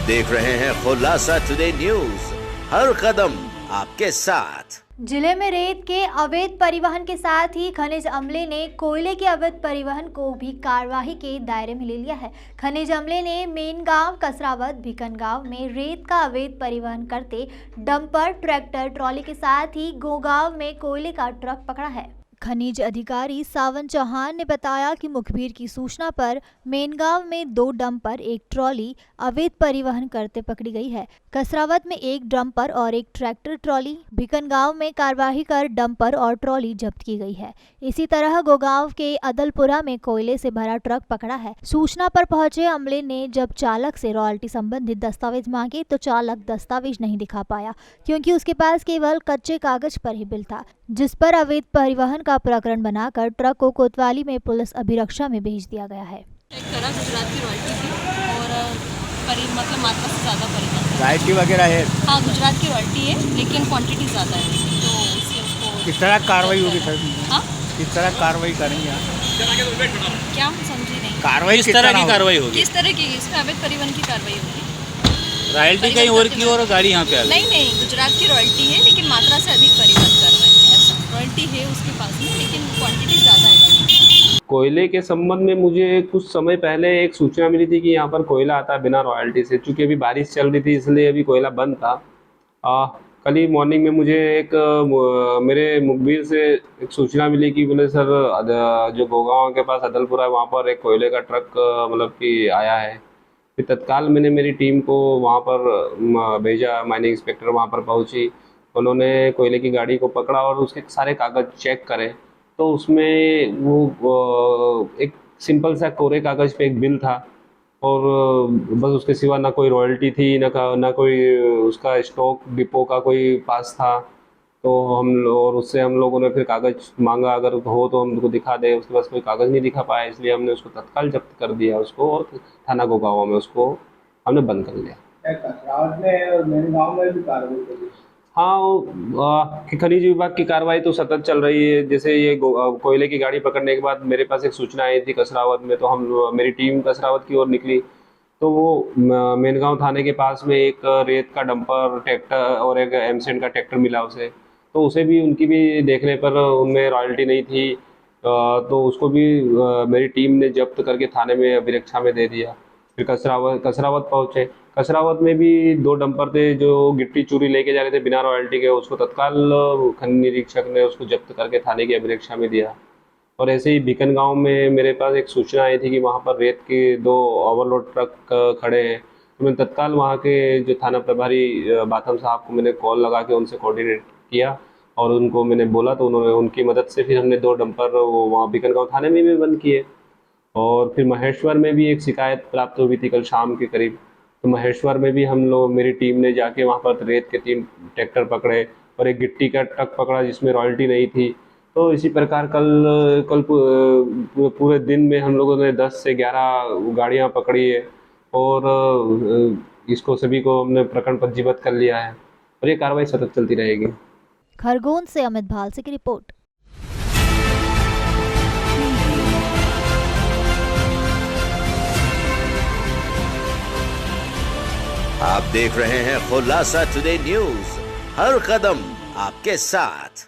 देख रहे हैं खुलासा टुडे न्यूज, हर कदम आपके साथ। जिले में रेत के अवैध परिवहन के साथ ही खनिज अमले ने कोयले के अवैध परिवहन को भी कार्यवाही के दायरे में ले लिया है। खनिज अमले ने मेनगांव, कसरावत, भिकनगांव में रेत का अवैध परिवहन करते डंपर, ट्रैक्टर, ट्रॉली के साथ ही गोगांव में कोयले का ट्रक पकड़ा है। खनिज अधिकारी सावन चौहान ने बताया कि मुखबिर की सूचना पर मेनगांव में 2 डंपर, 1 ट्रॉली अवैध परिवहन करते पकड़ी गई है। कसरावत में 1 डंपर और 1 ट्रैक्टर ट्रॉली, भिकनगांव में कार्यवाही कर डंपर और ट्रॉली जब्त की गई है। इसी तरह गोगांव के अदलपुरा में कोयले से भरा ट्रक पकड़ा है। सूचना पर पहुंचे अमले ने जब चालक से रॉयल्टी संबंधित दस्तावेज मांगे तो चालक दस्तावेज नहीं दिखा पाया, क्योंकि उसके पास केवल कच्चे कागज पर ही बिल था, जिस पर अवैध परिवहन का प्रकरण बनाकर ट्रक को कोतवाली में पुलिस अभिरक्षा में भेज दिया गया है। चेक करा, गुजरात की रॉयल्टी थी और मतलब मात्रा से ज़्यादा परिवहन रॉयल्टी वगैरह है। हाँ, गुजरात की रॉयल्टी है, लेकिन क्वांटिटी ज़्यादा है, तो इसलिए उसको किस तरह कार्रवाई होगी सर? हाँ, किस तरह कार्रवाई करेंगे आप? क्या हम समझे नहीं। कार्रवाई किस तरह की कार्रवाई होगी? किस तरह की? इसमें अवैध परिवहन की कार्रवाई होगी। रॉयल्टी कहीं और की और गाड़ी यहाँ पे आ गई। नहीं, गुजरात की रॉयल्टी है, लेकिन मात्रा से अधिक परिवहन कर रहे हैं। ऐसा रॉयल्टी है उसके पास में, लेकिन क्वांटिटी ज़्यादा है गाड़ी की। कोयले के संबंध में मुझे कुछ समय पहले एक सूचना मिली थी कि यहाँ पर कोयला आता है बिना रॉयल्टी से। चूँकि अभी बारिश चल रही थी इसलिए अभी कोयला बंद था। कल ही मॉर्निंग में मुझे एक मेरे मुखबिर से एक सूचना मिली कि बोले सर जो गोगांव के पास अदलपुरा है वहाँ पर एक कोयले का ट्रक मतलब कि आया है। फिर तत्काल मैंने मेरी टीम को वहाँ पर भेजा, माइनिंग इंस्पेक्टर वहाँ पर पहुँची। उन्होंने कोयले की गाड़ी को पकड़ा और उसके सारे कागज़ चेक करे तो उसमें वो एक सिंपल सा कोरे कागज़ पे एक बिल था और बस उसके सिवा ना कोई रॉयल्टी थी, ना कोई उसका स्टॉक डिपो का कोई पास था। तो और उससे हम लोगों ने फिर कागज़ मांगा, अगर हो तो हमको दिखा दे। उसके पास कोई कागज़ नहीं दिखा पाया, इसलिए हमने उसको तत्काल जब्त कर दिया उसको और थाना गोगांव में उसको हमने बंद कर लिया। हाँ, खनिज विभाग की कार्रवाई तो सतत चल रही है। जैसे ये कोयले की गाड़ी पकड़ने के बाद मेरे पास एक सूचना आई थी कसरावत में, तो मेरी टीम कसरावत की ओर निकली तो वो मेनगांव थाने के पास में एक रेत का डंपर, ट्रैक्टर और एक एमसेंट का ट्रैक्टर मिला उसे। तो उसे भी उनकी भी देखने पर उनमें रॉयल्टी नहीं थी, तो उसको भी मेरी टीम ने जब्त करके थाने में अभिरक्षा में दे दिया। फिर कसरावत पहुँचे। कसरावत में भी 2 डंपर थे जो गिट्टी चूरी लेके जा रहे थे बिना रॉयल्टी के। उसको तत्काल खनन निरीक्षक ने उसको जब्त करके थाने की अभिरक्षा में दिया। और ऐसे ही भिकनगांव में मेरे पास एक सूचना आई थी कि वहाँ पर रेत के 2 ओवरलोड ट्रक खड़े हैं। तो मैंने तत्काल वहाँ के जो थाना प्रभारी बाथम साहब को मैंने कॉल लगा के उनसे कोऑर्डिनेट किया और उनको मैंने बोला, तो उन्होंने उनकी मदद से फिर हमने 2 डंपर वहाँ भिकनगांव थाने में भी बंद किए। और फिर महेश्वर में भी एक शिकायत प्राप्त हुई थी कल शाम के करीब, तो महेश्वर में भी हम लोग, मेरी टीम ने जाके वहाँ पर रेत के 3 ट्रैक्टर पकड़े और एक गिट्टी का ट्रक पकड़ा जिसमें रॉयल्टी नहीं थी। तो इसी प्रकार कल पूरे दिन में हम लोगों ने 10 से 11 गाड़ियाँ पकड़ी है और इसको सभी को हमने प्रकरण पंजीबद्ध कर लिया है और ये कार्रवाई सतत चलती रहेगी। खरगोन से अमित भालसे की रिपोर्ट। आप देख रहे हैं खुलासा टुडे न्यूज, हर कदम आपके साथ।